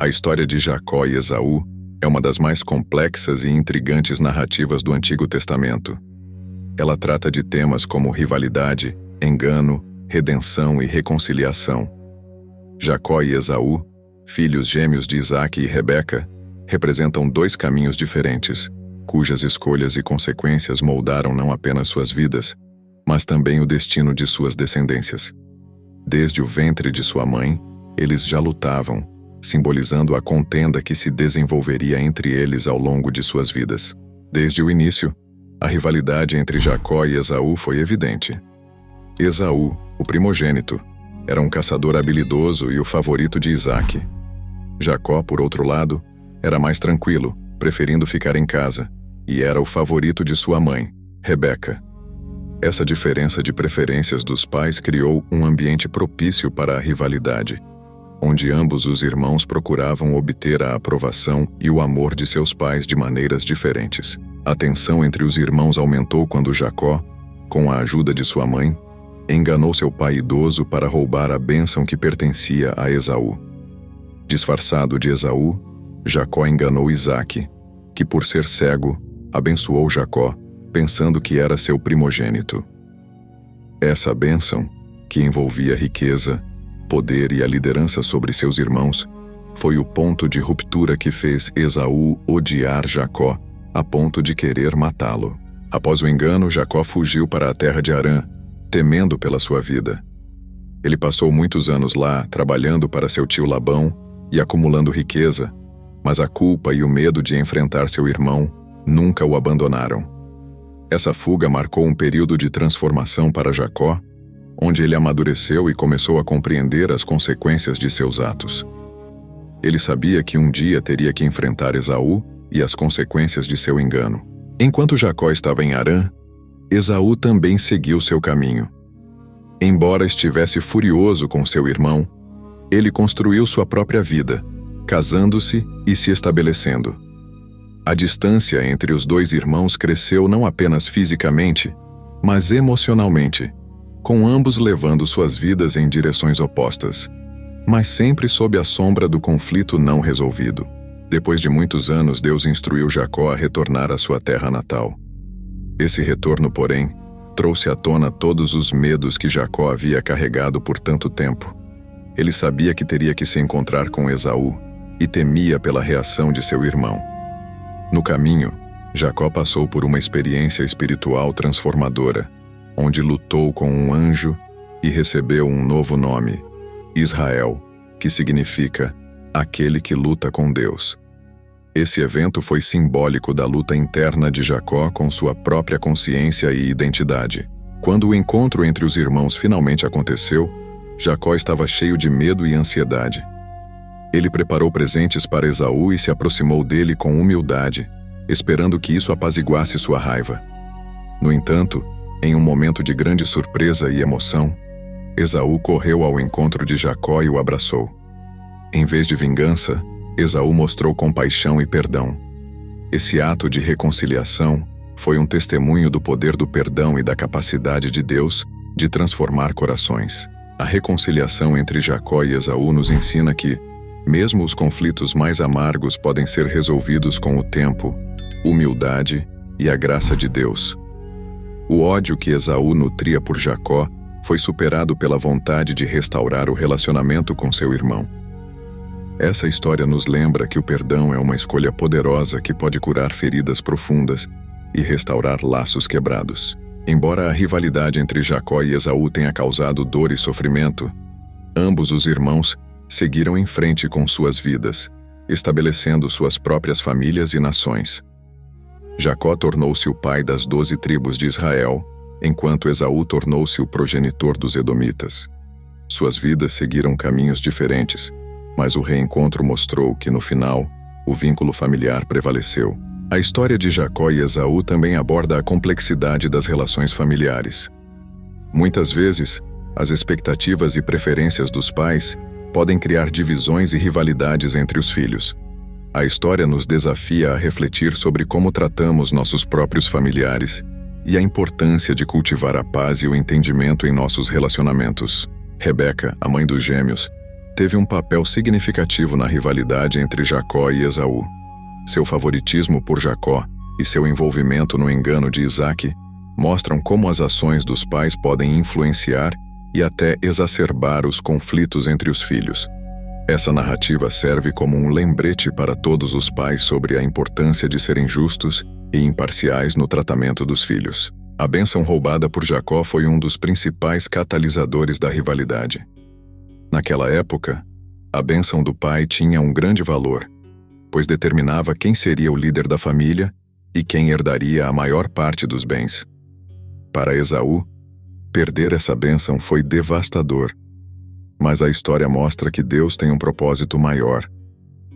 A história de Jacó e Esaú é uma das mais complexas e intrigantes narrativas do Antigo Testamento. Ela trata de temas como rivalidade, engano, redenção e reconciliação. Jacó e Esaú, filhos gêmeos de Isaque e Rebeca, representam dois caminhos diferentes, cujas escolhas e consequências moldaram não apenas suas vidas, mas também o destino de suas descendências. Desde o ventre de sua mãe, eles já lutavam, simbolizando a contenda que se desenvolveria entre eles ao longo de suas vidas. Desde o início, a rivalidade entre Jacó e Esaú foi evidente. Esaú, o primogênito, era um caçador habilidoso e o favorito de Isaque. Jacó, por outro lado, era mais tranquilo, preferindo ficar em casa, e era o favorito de sua mãe, Rebeca. Essa diferença de preferências dos pais criou um ambiente propício para a rivalidade, onde ambos os irmãos procuravam obter a aprovação e o amor de seus pais de maneiras diferentes. A tensão entre os irmãos aumentou quando Jacó, com a ajuda de sua mãe, enganou seu pai idoso para roubar a bênção que pertencia a Esaú. Disfarçado de Esaú, Jacó enganou Isaque, que por ser cego, abençoou Jacó, pensando que era seu primogênito. Essa bênção, que envolvia riqueza, poder e a liderança sobre seus irmãos, foi o ponto de ruptura que fez Esaú odiar Jacó a ponto de querer matá-lo. Após o engano, Jacó fugiu para a terra de Harã, temendo pela sua vida. Ele passou muitos anos lá, trabalhando para seu tio Labão e acumulando riqueza, mas a culpa e o medo de enfrentar seu irmão nunca o abandonaram. Essa fuga marcou um período de transformação para Jacó, onde ele amadureceu e começou a compreender as consequências de seus atos. Ele sabia que um dia teria que enfrentar Esaú e as consequências de seu engano. Enquanto Jacó estava em Harã, Esaú também seguiu seu caminho. Embora estivesse furioso com seu irmão, ele construiu sua própria vida, casando-se e se estabelecendo. A distância entre os dois irmãos cresceu não apenas fisicamente, mas emocionalmente, com ambos levando suas vidas em direções opostas, mas sempre sob a sombra do conflito não resolvido. Depois de muitos anos, Deus instruiu Jacó a retornar à sua terra natal. Esse retorno, porém, trouxe à tona todos os medos que Jacó havia carregado por tanto tempo. Ele sabia que teria que se encontrar com Esaú e temia pela reação de seu irmão. No caminho, Jacó passou por uma experiência espiritual transformadora, onde lutou com um anjo e recebeu um novo nome, Israel, que significa aquele que luta com Deus. Esse evento foi simbólico da luta interna de Jacó com sua própria consciência e identidade. Quando o encontro entre os irmãos finalmente aconteceu, Jacó estava cheio de medo e ansiedade. Ele preparou presentes para Esaú e se aproximou dele com humildade, esperando que isso apaziguasse sua raiva. No entanto, em um momento de grande surpresa e emoção, Esaú correu ao encontro de Jacó e o abraçou. Em vez de vingança, Esaú mostrou compaixão e perdão. Esse ato de reconciliação foi um testemunho do poder do perdão e da capacidade de Deus de transformar corações. A reconciliação entre Jacó e Esaú nos ensina que, mesmo os conflitos mais amargos podem ser resolvidos com o tempo, humildade e a graça de Deus. O ódio que Esaú nutria por Jacó foi superado pela vontade de restaurar o relacionamento com seu irmão. Essa história nos lembra que o perdão é uma escolha poderosa que pode curar feridas profundas e restaurar laços quebrados. Embora a rivalidade entre Jacó e Esaú tenha causado dor e sofrimento, ambos os irmãos seguiram em frente com suas vidas, estabelecendo suas próprias famílias e nações. Jacó tornou-se o pai das 12 tribos de Israel, enquanto Esaú tornou-se o progenitor dos Edomitas. Suas vidas seguiram caminhos diferentes, mas o reencontro mostrou que, no final, o vínculo familiar prevaleceu. A história de Jacó e Esaú também aborda a complexidade das relações familiares. Muitas vezes, as expectativas e preferências dos pais podem criar divisões e rivalidades entre os filhos. A história nos desafia a refletir sobre como tratamos nossos próprios familiares e a importância de cultivar a paz e o entendimento em nossos relacionamentos. Rebeca, a mãe dos gêmeos, teve um papel significativo na rivalidade entre Jacó e Esaú. Seu favoritismo por Jacó e seu envolvimento no engano de Isaque mostram como as ações dos pais podem influenciar e até exacerbar os conflitos entre os filhos. Essa narrativa serve como um lembrete para todos os pais sobre a importância de serem justos e imparciais no tratamento dos filhos. A bênção roubada por Jacó foi um dos principais catalisadores da rivalidade. Naquela época, a bênção do pai tinha um grande valor, pois determinava quem seria o líder da família e quem herdaria a maior parte dos bens. Para Esaú, perder essa bênção foi devastador. Mas a história mostra que Deus tem um propósito maior,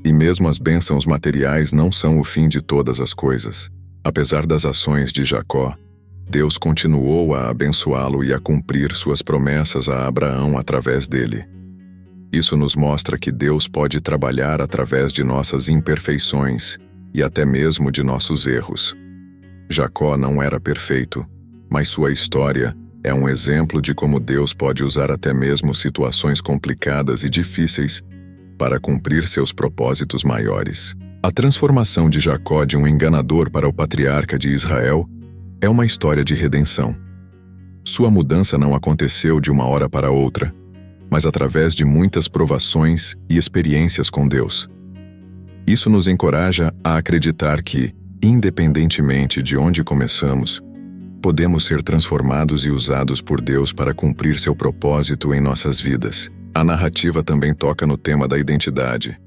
e mesmo as bênçãos materiais não são o fim de todas as coisas. Apesar das ações de Jacó, Deus continuou a abençoá-lo e a cumprir suas promessas a Abraão através dele. Isso nos mostra que Deus pode trabalhar através de nossas imperfeições e até mesmo de nossos erros. Jacó não era perfeito, mas sua história é um exemplo de como Deus pode usar até mesmo situações complicadas e difíceis para cumprir seus propósitos maiores. A transformação de Jacó de um enganador para o patriarca de Israel é uma história de redenção. Sua mudança não aconteceu de uma hora para outra, mas através de muitas provações e experiências com Deus. Isso nos encoraja a acreditar que, independentemente de onde começamos, podemos ser transformados e usados por Deus para cumprir seu propósito em nossas vidas. A narrativa também toca no tema da identidade.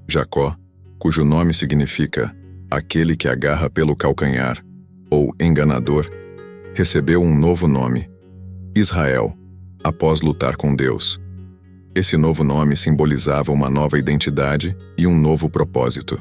Jacó, cujo nome significa aquele que agarra pelo calcanhar, ou enganador, recebeu um novo nome, Israel, após lutar com Deus. Esse novo nome simbolizava uma nova identidade e um novo propósito.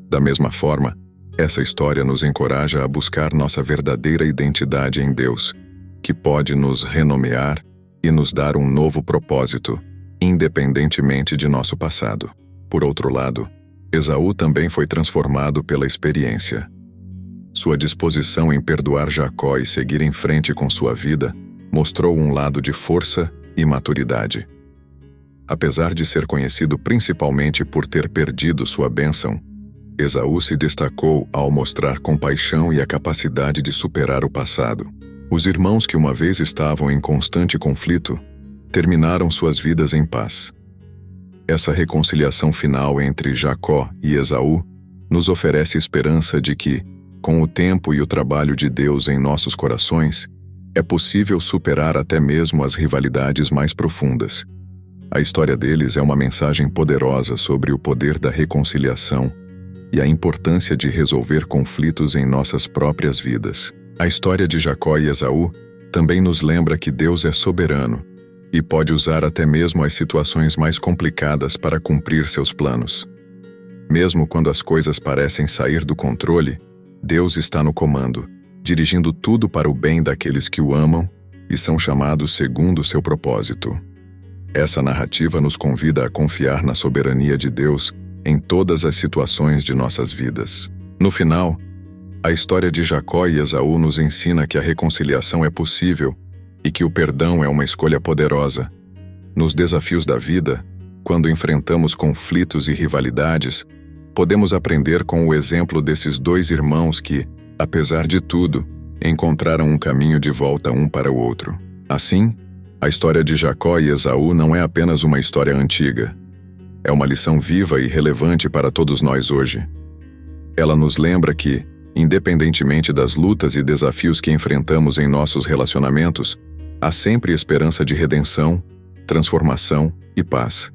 Da mesma forma, essa história nos encoraja a buscar nossa verdadeira identidade em Deus, que pode nos renomear e nos dar um novo propósito, independentemente de nosso passado. Por outro lado, Esaú também foi transformado pela experiência. Sua disposição em perdoar Jacó e seguir em frente com sua vida mostrou um lado de força e maturidade. Apesar de ser conhecido principalmente por ter perdido sua bênção, Esaú se destacou ao mostrar compaixão e a capacidade de superar o passado. Os irmãos que uma vez estavam em constante conflito terminaram suas vidas em paz. Essa reconciliação final entre Jacó e Esaú nos oferece esperança de que, com o tempo e o trabalho de Deus em nossos corações, é possível superar até mesmo as rivalidades mais profundas. A história deles é uma mensagem poderosa sobre o poder da reconciliação e a importância de resolver conflitos em nossas próprias vidas. A história de Jacó e Esaú também nos lembra que Deus é soberano e pode usar até mesmo as situações mais complicadas para cumprir seus planos. Mesmo quando as coisas parecem sair do controle, Deus está no comando, dirigindo tudo para o bem daqueles que o amam e são chamados segundo seu propósito. Essa narrativa nos convida a confiar na soberania de Deus em todas as situações de nossas vidas. No final, a história de Jacó e Esaú nos ensina que a reconciliação é possível e que o perdão é uma escolha poderosa. Nos desafios da vida, quando enfrentamos conflitos e rivalidades, podemos aprender com o exemplo desses dois irmãos que, apesar de tudo, encontraram um caminho de volta um para o outro. Assim, a história de Jacó e Esaú não é apenas uma história antiga. É uma lição viva e relevante para todos nós hoje. Ela nos lembra que, independentemente das lutas e desafios que enfrentamos em nossos relacionamentos, há sempre esperança de redenção, transformação e paz.